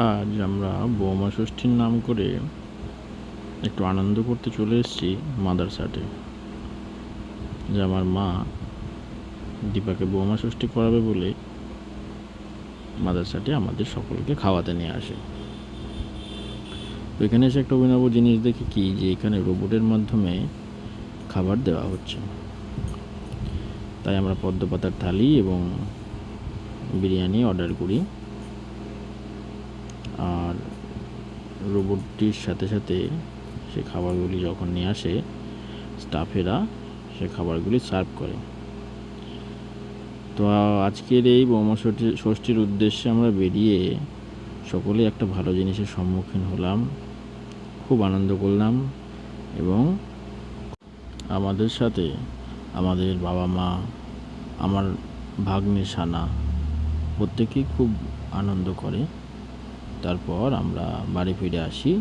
আজ আমরা বৌমা ষষ্ঠীর নাম করে একটু আনন্দ করতে চলে এসেছি মাদারসাটে। যে আমার মা দীপাকে বৌমা ষষ্ঠী করাবে বলে মাদারসাটে আমাদের সকলকে খাওয়াতে নিয়ে আসে। তো এখানে এসে একটা অভিনব জিনিস দেখি কি, যে এখানে রোবটের মাধ্যমে খাবার দেওয়া হচ্ছে। তাই আমরা পদ্মপাতার থালি এবং বিরিয়ানি অর্ডার করি, আর রোবটটির সাথে সাথে সে খাবারগুলি যখন নিয়ে আসে, স্টাফেরা সে খাবারগুলি সার্ভ করে। তো আজকের এই বৌমা ষষ্ঠীর উদ্দেশ্যে আমরা বেরিয়ে সকলেই একটা ভালো জিনিসের সম্মুখীন হলাম, খুব আনন্দ করলাম এবং আমাদের সাথে আমাদের বাবা মা, আমার ভাগ্নে সানা প্রত্যেকেই খুব আনন্দ করে। তারপর আমরা বাড়ি ফিরে আসি।